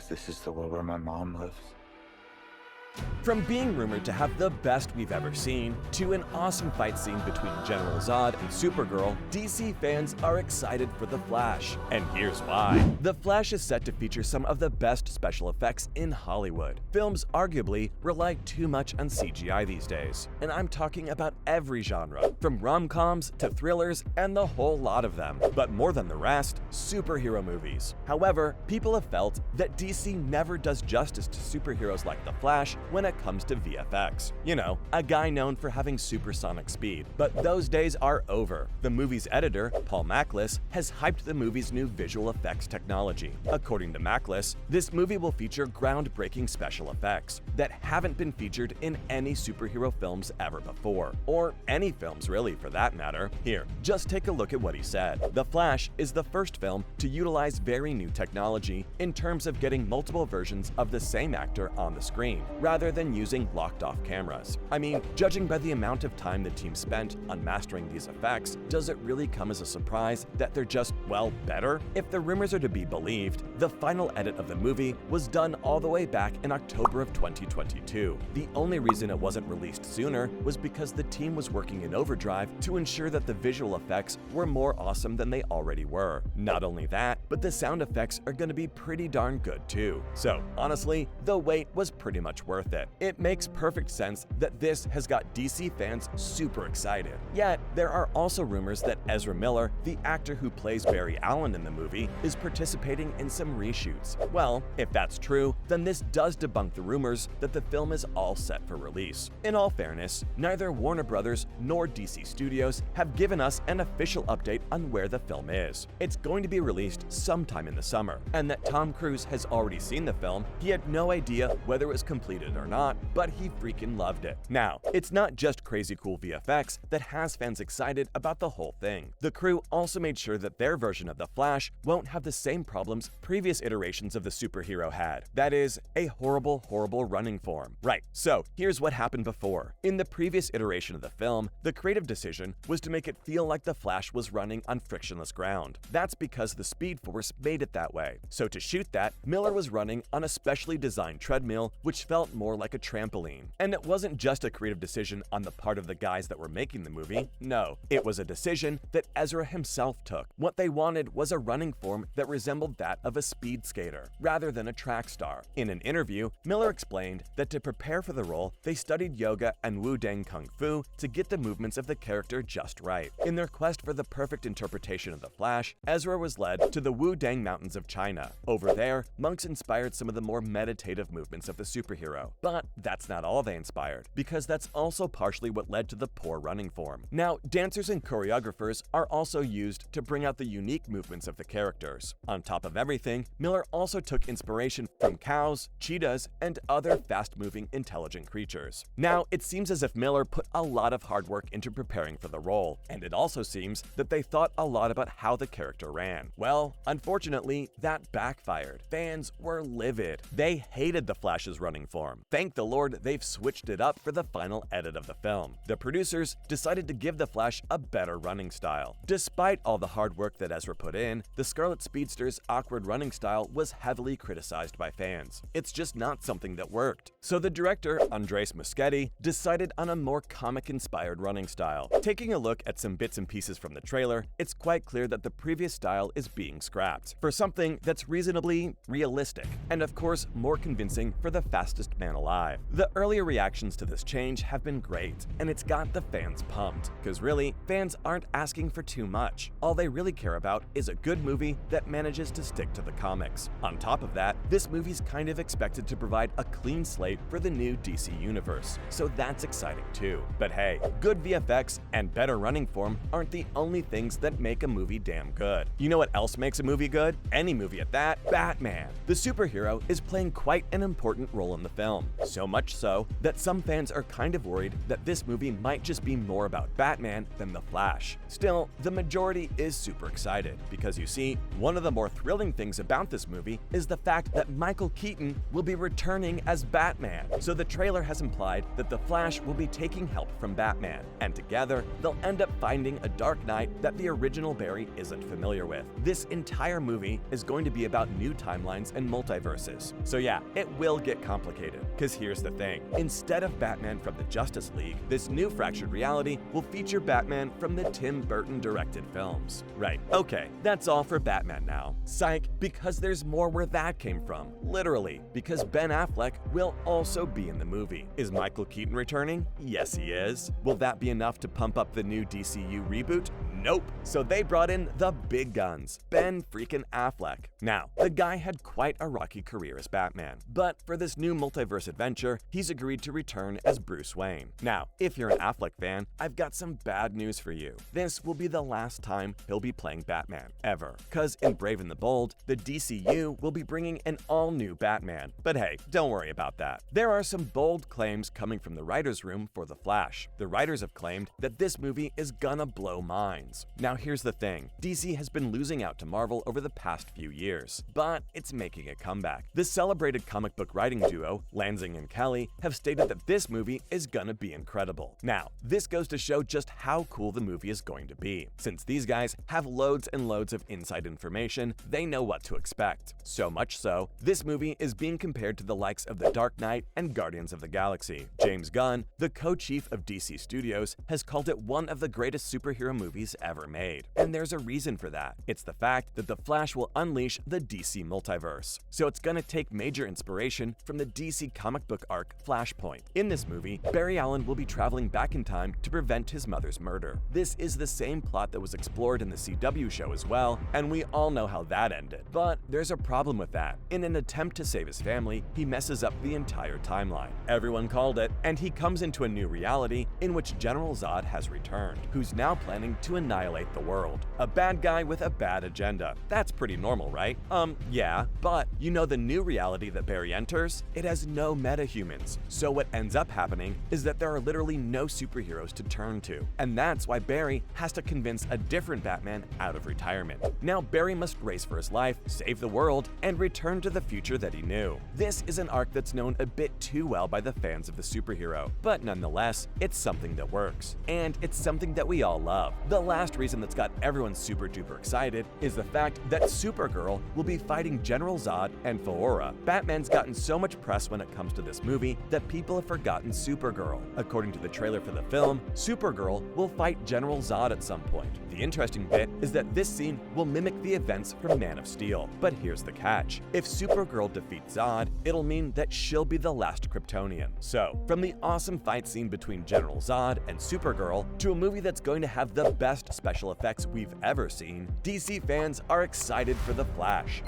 because this is the world where my mom lives. From being rumored to have the best we've ever seen, to an awesome fight scene between General Zod and Supergirl, DC fans are excited for The Flash. And here's why. The Flash is set to feature some of the best special effects in Hollywood. Films arguably rely too much on CGI these days. And I'm talking about every genre, from rom-coms to thrillers and the whole lot of them. But more than the rest, superhero movies. However, people have felt that DC never does justice to superheroes like The Flash when it comes to VFX. You know, a guy known for having supersonic speed. But those days are over. The movie's editor, Paul Mackless, has hyped the movie's new visual effects technology. According to Mackless, this movie will feature groundbreaking special effects that haven't been featured in any superhero films ever before. Or any films really, for that matter. Here, just take a look at what he said. The Flash is the first film to utilize very new technology in terms of getting multiple versions of the same actor on the screen, rather than using locked-off cameras. I mean, judging by the amount of time the team spent on mastering these effects, does it really come as a surprise that they're just, well, better? If the rumors are to be believed, the final edit of the movie was done all the way back in October of 2022. The only reason it wasn't released sooner was because the team was working in overdrive to ensure that the visual effects were more awesome than they already were. Not only that, but the sound effects are going to be pretty darn good too. So, honestly, the wait was pretty much worth it. It makes perfect sense that this has got DC fans super excited. Yet, there are also rumors that Ezra Miller, the actor who plays Barry Allen in the movie, is participating in some reshoots. Well, if that's true, then this does debunk the rumors that the film is all set for release. In all fairness, neither Warner Brothers nor DC Studios have given us an official update on where the film is. It's going to be released sometime in the summer, and that Tom Cruise has already seen the film. He had no idea whether it was completed or not, but he freaking loved it. Now, it's not just crazy cool VFX that has fans excited about the whole thing. The crew also made sure that their version of The Flash won't have the same problems previous iterations of the superhero had. That is, a horrible running form. Right, so here's what happened before. In the previous iteration of the film, the creative decision was to make it feel like The Flash was running on frictionless ground. That's because the Speed Force made it that way. So to shoot that, Miller was running on a specially designed treadmill, which felt more like a trampoline. And it wasn't just a creative decision on the part of the guys that were making the movie. No, it was a decision that Ezra himself took. What they wanted was a running form that resembled that of a speed skater, rather than a track star. In an interview, Miller explained that to prepare for the role, they studied yoga and Wu-Dang Kung Fu to get the movements of the character just right. In their quest for the perfect interpretation of the Flash, Ezra was led to the Wu-Dang Mountains of China. Over there, monks inspired some of the more meditative movements of the superhero. But that's not all they inspired, because that's also partially what led to the poor running form. Now, dancers and choreographers are also used to bring out the unique movements of the characters. On top of everything, Miller also took inspiration from cows, cheetahs, and other fast-moving, intelligent creatures. Now, it seems as if Miller put a lot of hard work into preparing for the role, and it also seems that they thought a lot about how the character ran. Well, unfortunately, that backfired. Fans were livid. They hated the Flash's running form. Thank the Lord they've switched it up for the final edit of the film. The producers decided to give the Flash a better running style. Despite all the hard work that Ezra put in, the Scarlet Speedster's awkward running style was heavily criticized by fans. It's just not something that worked. So the director, Andres Muschietti, decided on a more comic-inspired running style. Taking a look at some bits and pieces from the trailer, it's quite clear that the previous style is being scrapped for something that's reasonably realistic, and of course more convincing for the fastest man alive. The earlier reactions to this change have been great, and it's got the fans pumped. Because really, fans aren't asking for too much. All they really care about is a good movie that manages to stick to the comics. On top of that, this movie's kind of expected to provide a clean slate for the new DC universe, so that's exciting too. But hey, good VFX and better running form aren't the only things that make a movie damn good. You know what else makes a movie good? Any movie at that? Batman. The superhero is playing quite an important role in the film. So much so that some fans are kind of worried that this movie might just be more about Batman than The Flash. Still, the majority is super excited because you see, one of the more thrilling things about this movie is the fact that Michael Keaton will be returning as Batman. So the trailer has implied that The Flash will be taking help from Batman, and together they'll end up finding a Dark Knight that the original Barry isn't familiar with. This entire movie is going to be about new timelines and multiverses. So yeah, it will get complicated, because here's the thing. Instead of Batman from the Justice League, this new fractured reality will feature Batman from the Tim Burton directed films. Right, okay, that's all for Batman now. Psych, because there's more where that came from. Literally, because Ben Affleck will also be in the movie. Is Michael Keaton returning? Yes, he is. Will that be enough to pump up the new DCU reboot? Nope. So they brought in the big guns, Ben freaking Affleck. Now, the guy had quite a rocky career as Batman, but for this new multiverse adventure, he's agreed to return as Bruce Wayne. Now, if you're an Affleck fan, I've got some bad news for you. This will be the last time he'll be playing Batman, ever. Cause in Brave and the Bold, the DCU will be bringing an all-new Batman. But hey, don't worry about that. There are some bold claims coming from the writer's room for The Flash. The writers have claimed that this movie is gonna blow minds. Now here's the thing, DC has been losing out to Marvel over the past few years, but it's making a comeback. The celebrated comic book writing duo, Lanzing and Kelly, have stated that this movie is gonna be incredible. Now, this goes to show just how cool the movie is going to be. Since these guys have loads and loads of inside information, they know what to expect. So much so, this movie is being compared to the likes of The Dark Knight and Guardians of the Galaxy. James Gunn, the co-chief of DC Studios, has called it one of the greatest superhero movies ever made. And there's a reason for that. It's the fact that The Flash will unleash the DC multiverse. So it's gonna take major inspiration from the DC comic book arc Flashpoint. In this movie, Barry Allen will be traveling back in time to prevent his mother's murder. This is the same plot that was explored in the CW show as well, and we all know how that ended. But there's a problem with that. In an attempt to save his family, he messes up the entire timeline. Everyone called it, and he comes into a new reality in which General Zod has returned, who's now planning to annihilate the world. A bad guy with a bad agenda. That's pretty normal, right? Yeah, but you know the new reality that Barry enters? It has no metahumans. So what ends up happening is that there are literally no superheroes to turn to. And that's why Barry has to convince a different Batman out of retirement. Now Barry must race for his life, save the world, and return to the future that he knew. This is an arc that's known a bit too well by the fans of the superhero, but nonetheless, it's something that works. And it's something that we all love. The last reason that's got everyone super duper excited is the fact that Supergirl will be fighting General Zod and Faora. Batman's gotten so much press when it comes to this movie that people have forgotten Supergirl. According to the trailer for the film, Supergirl will fight General Zod at some point. The interesting bit is that this scene will mimic the events from Man of Steel. But here's the catch. If Supergirl defeats Zod, it'll mean that she'll be the last Kryptonian. So, from the awesome fight scene between General Zod and Supergirl to a movie that's going to have the best special effects we've ever seen, DC fans are excited for The Flash.